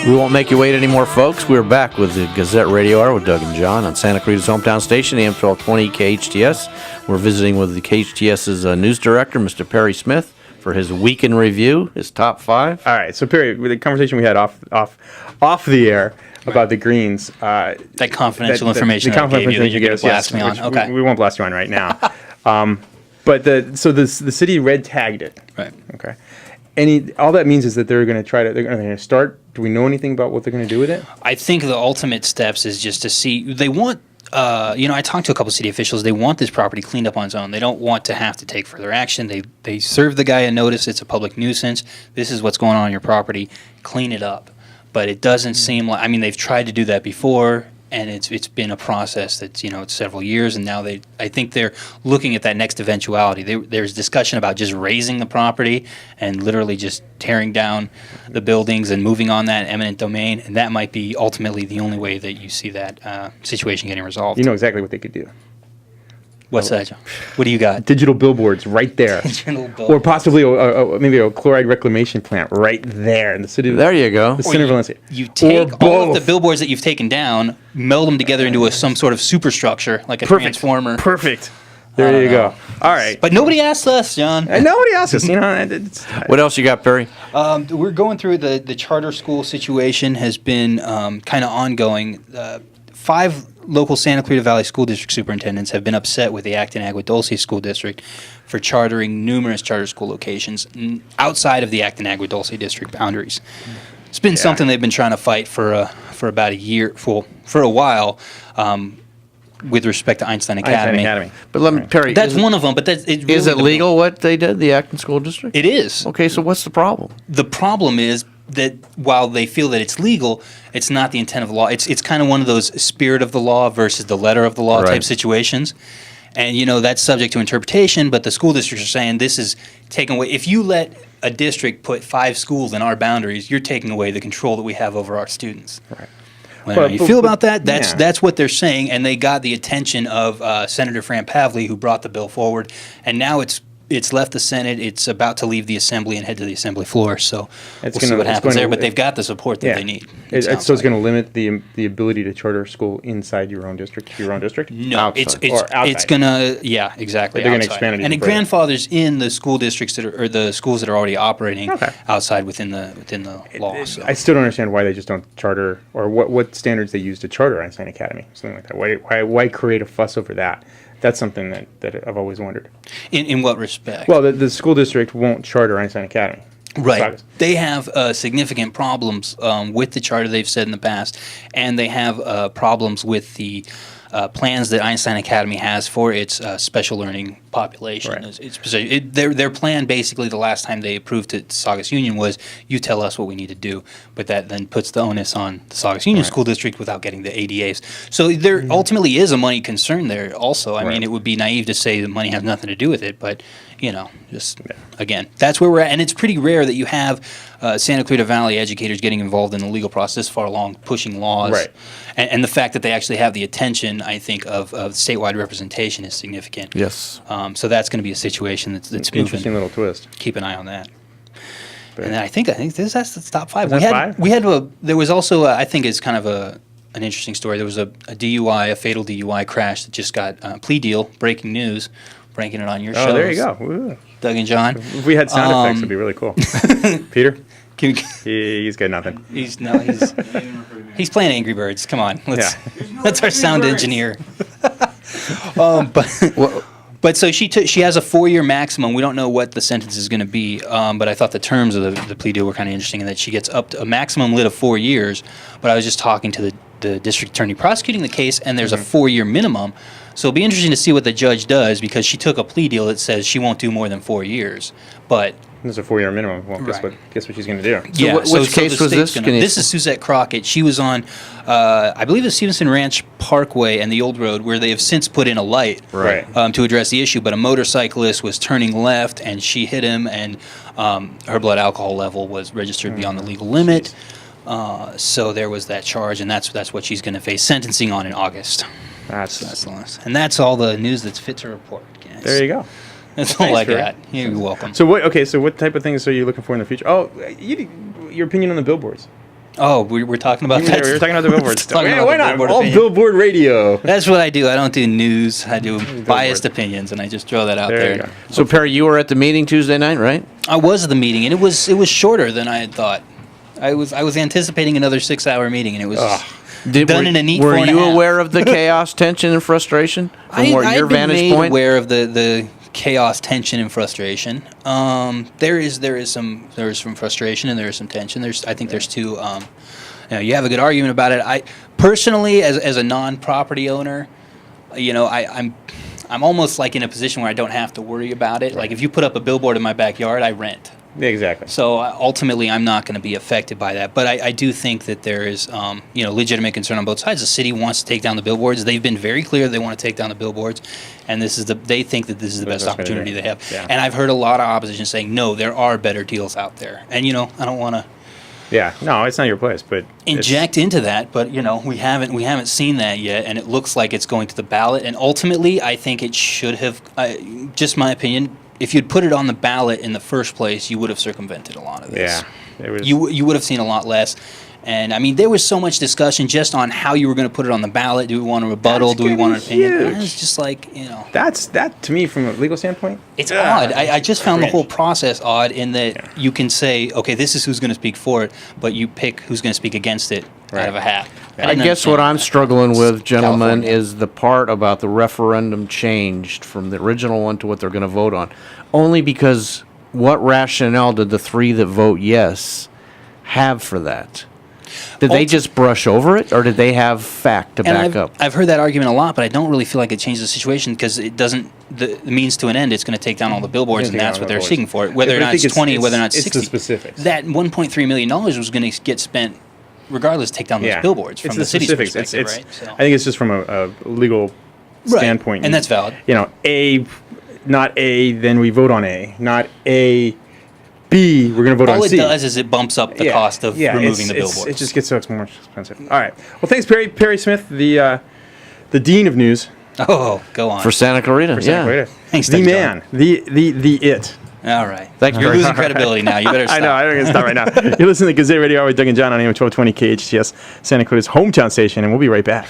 We won't make you wait anymore, folks. We're back with the Gazette Radio Hour with Doug and John on Santa Clarita's hometown station, AM-1220 KHTS. We're visiting with the KHTS's news director, Mr. Perry Smith, for his week in review, his top 5. All right, so Perry, with the conversation we had off the air about the Greens, that confidential information the confidential information you gave us, blast me on. Okay, we won't blast you on right now. But the city red tagged it. Right. Okay. All that means is that they're going to start. Do we know anything about what they're going to do with it? I think the ultimate steps is just to see. They want, I talked to a couple of city officials. They want this property cleaned up on its own. They don't want to have to take further action. They serve the guy a notice. It's a public nuisance. This is what's going on your property. Clean it up. But it doesn't seem like. I mean, they've tried to do that before. And it's been a process that's, it's several years, and now I think they're looking at that next eventuality. There's discussion about just raising the property and literally just tearing down the buildings and moving on that eminent domain, and that might be ultimately the only way that you see that situation getting resolved. You know exactly what they could do. What's that, John? What do you got? Digital billboards right there. Digital billboards. Or possibly maybe a chloride reclamation plant right there in the city. There you go. The center of Valencia. You take all of the billboards that you've taken down, meld them together into some sort of superstructure, like a transformer. Perfect. There you go. All right. But nobody asked us, John. Nobody asked us. What else you got, Perry? We're going through the charter school situation has been kind of ongoing. 5 local Santa Clarita Valley School District superintendents have been upset with the Acton Agua Dulce School District for chartering numerous charter school locations outside of the Acton Agua Dulce District boundaries. It's been something they've been trying to fight for about a year, for a while, with respect to Einstein Academy. But let me, Perry, that's one of them. But is it legal what they did, the Acton School District? It is. Okay, so what's the problem? The problem is that while they feel that it's legal, it's not the intent of the law. It's kind of one of those spirit of the law versus the letter of the law type situations. And, that's subject to interpretation, but the school districts are saying this is taken away. If you let a district put 5 schools in our boundaries, you're taking away the control that we have over our students. Right. How you feel about that? That's what they're saying, and they got the attention of Senator Fran Pavley, who brought the bill forward, and now it's left the Senate. It's about to leave the Assembly and head to the Assembly floor. So we'll see what happens there. But they've got the support that they need. So it's going to limit the ability to charter a school inside your own district. No, outside. It's going to exactly. They're going to expand it. And it grandfathers in the school districts or the schools that are already operating outside within the law. So. I still don't understand why they just don't charter, or what standards they use to charter Einstein Academy, something like that. Why create a fuss over that? That's something that I've always wondered. In what respect? Well, the school district won't charter Einstein Academy. Right. They have significant problems with the charter, they've said in the past, and they have problems with the plans that Einstein Academy has for its special learning population. Right. Their plan, basically, the last time they approved it to Saugus Union was, you tell us what we need to do, but that then puts the onus on the Saugus Union School District without getting the ADAs. So there ultimately is a money concern there also. I mean, it would be naive to say the money has nothing to do with it, but again, that's where we're at. And it's pretty rare that you have Santa Clarita Valley educators getting involved in the legal process this far along, pushing laws. Right. And the fact that they actually have the attention, I think, of statewide representation is significant. Yes. So that's going to be a situation that's moving. Interesting little twist. Keep an eye on that. And then I think that's the top 5. There was also, I think it's kind of an interesting story. There was a DUI, a fatal DUI crash that just got a plea deal, breaking news, breaking it on your show. Oh, there you go. Ooh. Doug and John. If we had sound effects, it'd be really cool. Peter? He's got nothing. He's playing Angry Birds. Come on. That's our sound engineer. But so she has a 4-year maximum. We don't know what the sentence is going to be, but I thought the terms of the plea deal were kind of interesting in that she gets up to a maximum lit of 4 years. But I was just talking to the district attorney prosecuting the case, and there's a 4-year minimum. So it'll be interesting to see what the judge does, because she took a plea deal that says she won't do more than 4 years. But there's a 4-year minimum. Well, guess what she's going to do? So which case was this? This is Suzette Crockett. She was on, I believe it's Stevenson Ranch Parkway and the Old Road, where they have since put in a light to address the issue. But a motorcyclist was turning left, and she hit him, and her blood alcohol level was registered beyond the legal limit. So there was that charge, and that's what she's going to face sentencing on in August. That's the last. And that's all the news that's fit to report, guys. There you go. That's all I got. You're welcome. So what type of things are you looking for in the future? Oh, your opinion on the billboards. Oh, we're talking about that. We were talking about the billboard stuff. Talking Yeah, about why the not? billboard All opinion. billboard radio. That's what I do. I don't do news. I do biased opinions, and I just throw that out There there. you go. So Perry, you were at the meeting Tuesday night, right? I was at the meeting, and it was shorter than I had thought. I was anticipating another 6-hour meeting, and it was done in a neat Were 4.5. you aware of the chaos, tension, and frustration from your I've been vantage made point? aware of the chaos, tension, and frustration. There is some frustration and there is some tension. I think there's two. You have a good argument about it. I personally, as a non-property owner, I'm almost like in a position where I don't have to worry about it. Like if you put up a billboard in my backyard, I rent. Yeah, exactly. So ultimately, I'm not going to be affected by that. But I do think that there is, legitimate concern on both sides. The city wants to take down the billboards. They've been very clear they want to take down the billboards, and they think that this is the best opportunity they have. Yeah. And I've heard a lot of opposition saying, no, there are better deals out there. And I don't want to Yeah, no, it's not your place, but inject into that. But we haven't seen that yet, and it looks like it's going to the ballot. And ultimately, I think it should have. Just my opinion. If you'd put it on the ballot in the first place, you would have circumvented a lot of this. Yeah, it was. You would have seen a lot less. And, I mean, there was so much discussion just on how you were going to put it on the ballot. Do we want a rebuttal? That's Do we gonna want an be opinion? huge. It's just like, That to me, from a legal standpoint, it's odd. I just found the cringe. whole process odd in that you can say, okay, this is who's going to speak for it, but you pick who's going to speak against it out of a hat. I didn't guess what understand I'm that. struggling with, gentlemen, California. is the part about the referendum changed from the original one to what they're going to vote on. Only because what rationale did the three that vote yes have for that? Did they just brush over it, or did they have fact to back up? I've heard that argument a lot, but I don't really feel like it changes the situation because it doesn't. The means to an end, it's going to take down all the billboards, and that's what they're seeking for. Whether or But I not think it's 20, whether or not it's it's 60. the specifics. That $1.3 million was going to get spent regardless to take down those billboards from It's the city's specifics. perspective, It's- right? So. I think it's just from a legal standpoint, and that's valid. Not A, then we vote on A. Not A, B, we're going to vote on All it C. does is it bumps up the cost of removing the billboards. It just gets so much more expensive. All right. Well, thanks, Perry. Perry Smith, the dean of news Oh, go on. For Santa Clarita, for Santa Clarita. Thanks, the Doug man, the it. All right. Thanks, You're Barry. losing credibility now. You better stop. I know. I don't get to stop right now. You're listening to Gazette Radio Hour with Doug and John on AM-1220 KHTS, Santa Clarita's hometown station, and we'll be right back.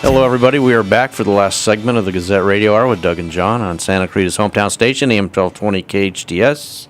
Hello, everybody. We are back for the last segment of the Gazette Radio Hour with Doug and John on Santa Clarita's hometown station, AM-1220 KHTS.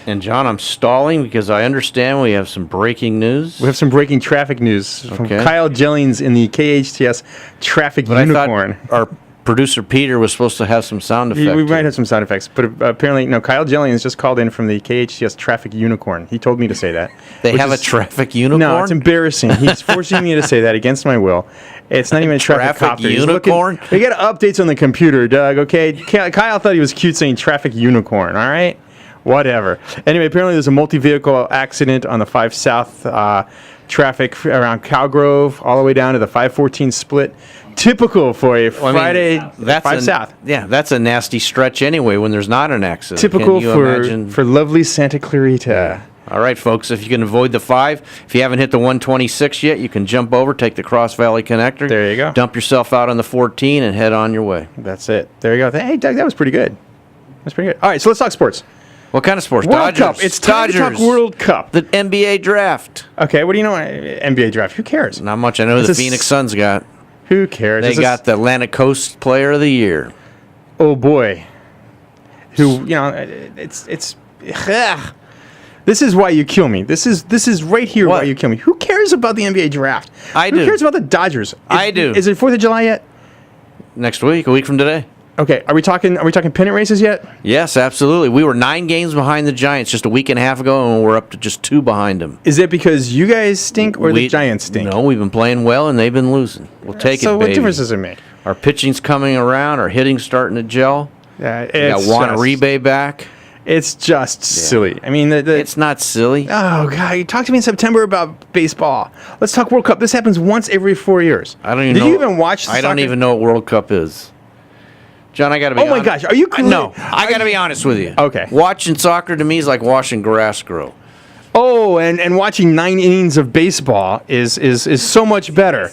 And, John, I'm stalling because I understand we have some breaking news. We have some breaking traffic news from Okay. Kyle Jellings in the KHTS Traffic But Unicorn. I thought our producer Peter was supposed to have some sound effects. We might have some sound effects, but apparently, no. Kyle Jellings just called in from the KHTS Traffic Unicorn. He told me to say that. They which have a is- traffic unicorn? No, it's embarrassing. He's forcing me to say that against my will. It's not even a traffic Traffic copter. He's unicorn? We got updates on the computer, Doug. Okay, Kyle thought he was cute saying traffic unicorn. All right, whatever. Anyway, apparently there's a multi-vehicle accident on the 5 South traffic around Cowgrove, all the way down to the 514 split. Typical for a Well, I mean, Friday 5 South. Yeah, that's a nasty stretch anyway when there's not an accident. Typical Can you for imagine? lovely Santa Clarita. All right, folks, if you can avoid the 5, if you haven't hit the 126 yet, you can jump over, take the Cross Valley Connector. There you go. Dump yourself out on the 14 and head on your way. That's it. There you go. Hey, Doug, that was pretty good. That's pretty good. All right, so let's talk sports. What kind of sports? World Dodgers. Cup. It's time to talk World Cup. The NBA draft. Okay, what do you know? NBA draft. Who cares? Not much. I know It's the a Phoenix Suns got. Who cares? They It's a- got the Atlantic Coast Player of the Year. Oh boy. Who it's. Ugh. This is why you kill me. This is right here What? why you kill me. Who cares about the NBA draft? I Who do. cares about the Dodgers? I do. Is it 4th of July yet? Next week, a week from today. Okay, are we talking pennant races yet? Yes, absolutely. We were 9 games behind the Giants just a week and a half ago, and we're up to just 2 behind them. Is it because you guys stink or the Giants stink? No, we've been playing well, and they've been losing. We'll take it, So baby. what difference does it make? Our pitching's coming around. Our hitting's starting to gel. Yeah, We got Juan Uribe back. It's just silly. I mean, It's not silly. oh god, you talk to me in September about baseball. Let's talk World Cup. This happens once every 4 years. I don't even Did know. you even watch? I don't soccer? even know what World Cup is. John, I got to be Oh my honest. gosh, are you No, I got to be honest with you. Okay. Watching soccer to me is like watching grass grow. Oh, and watching 9 innings of baseball is so much better.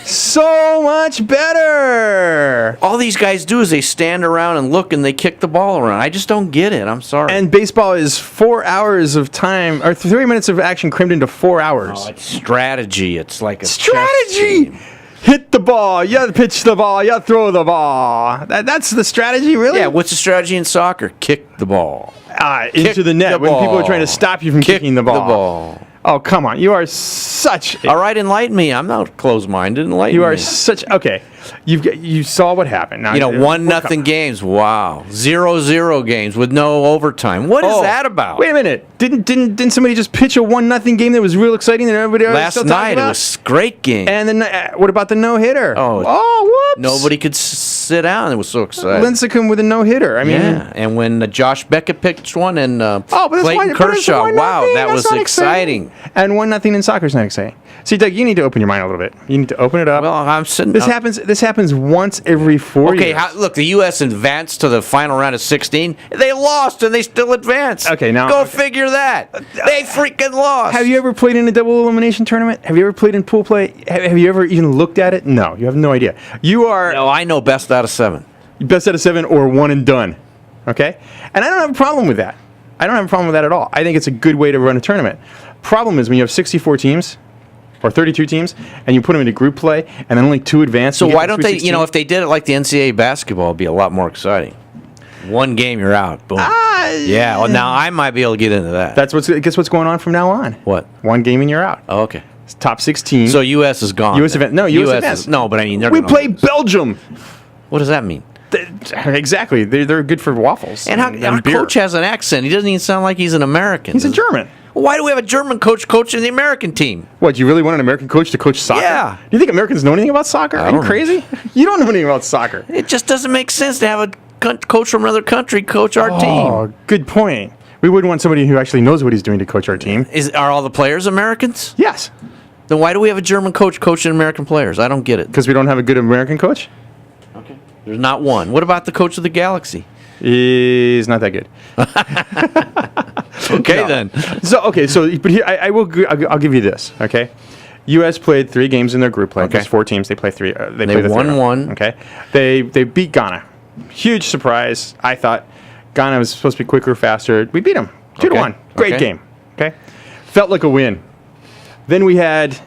So much better. All these guys do is they stand around and look and they kick the ball around. I just don't get it. I'm sorry. And baseball is 4 hours of time, or 3 minutes of action crammed into 4 hours. Oh, it's strategy. It's like a chess Strategy! game. Hit the ball, you pitch the ball, you throw the ball. That's the strategy, really? Yeah, what's the strategy in soccer? Kick the ball. Into the net the when people are ball. trying to stop you from Kick kicking the ball. Oh, come on. You are such... All right, enlighten me. I'm not closed-minded. Enlighten You me. are such... Okay. You saw what happened. Now, 1-0 games. Wow. 0-0 games with no overtime. What is that about? Wait a minute. Didn't somebody just pitch a 1-0 game that was real exciting that everybody was Last still talking night, about? it was a great game. And then what about the no-hitter? Oh, whoops. Nobody could sit down. It was so exciting. Lincecum with a no-hitter. I mean... Yeah, and when Josh Beckett pitched one and but that's Clayton Kershaw, wow, that That's was not exciting. And 1-0 in soccer is not exciting. See, Doug, you need to open your mind a little bit. You need to open it up. Well, I'm sitting. This happens once every 4 years. Okay, look, the U.S. advanced to the final round of 16. They lost, and they still advanced. Okay, now... Go figure that. They freaking lost. Have you ever played in a double elimination tournament? Have you ever played in pool play? Have you ever even looked at it? No, you have no idea. You are No, I know best out of 7. best out of 7 or one and done. Okay? And I don't have a problem with that. I don't have a problem with that at all. I think it's a good way to run a tournament. Problem is when you have 64 teams or 32 teams and you put them into group play and then only 2 advance. So you get why the don't they, 316. if they did it like the NCAA basketball, it'd be a lot more exciting. One game, you're out. Boom. Yeah, well, now I might be able to get into that. Guess what's going on from now on? What? One game and you're out. Oh, okay. It's top 16. So U.S. is gone. U.S. then. event. No, U.S. advance. No, but I mean, they're we gonna play lose. Belgium. What does that mean? Exactly. They're good for waffles. And our beer. coach has an accent. He doesn't even sound like he's an American. He's a German. Why do we have a German coach coaching the American team? What, you really want an American coach to coach soccer? Yeah. Do you think Americans know anything about soccer? Are you don't know. crazy? You don't know anything about soccer. It just doesn't make sense to have a coach from another country coach our team. Oh, good point. We wouldn't want somebody who actually knows what he's doing to coach our team. Are all the players Americans? Yes, Then why do we have a German coach coaching American players? I don't get it. because we don't have a good American coach. Okay. There's not one. What about the coach of the Galaxy? He's not that good. Okay, No. then. But here I'll give you this. Okay, U.S. played 3 games in their group play. Okay. There's 4 teams. They play 3. They They play the third won round. one. Okay, they beat Ghana. Huge surprise. I thought Ghana was supposed to be quicker, faster. We beat them 2-1. Great Okay. game. Okay, felt like a win. Then we had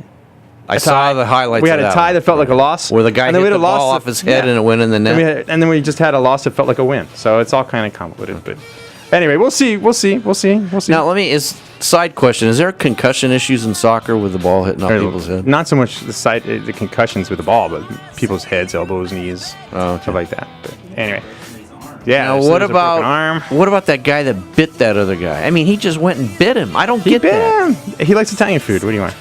I saw the highlights. we had of a that tie one. that felt like a loss. Where the guy and then hit we the had a loss ball that- off his head yeah. and it went in the net. And then we just had a loss that felt like a win. So it's all kind of convoluted. But anyway, we'll see. Now, side question. Is there concussion issues in soccer with the ball hitting off people's head? Not so much the concussions with the ball, but people's heads, elbows, knees, Oh, okay. stuff like that. But anyway, yeah. Now, so what there's a broken arm? about that guy that bit that other guy? I mean, he just went and bit him. I don't get that. Bam! He likes Italian food. What do you want?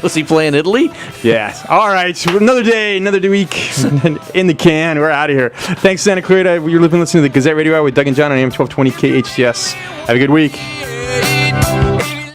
Was he playing Italy? Yes. All right. So another day, another week in the can. We're out of here. Thanks, Santa Clarita. You're listening to the Gazette Radio Hour with Doug and John on AM-1220 KHTS. Have a good week.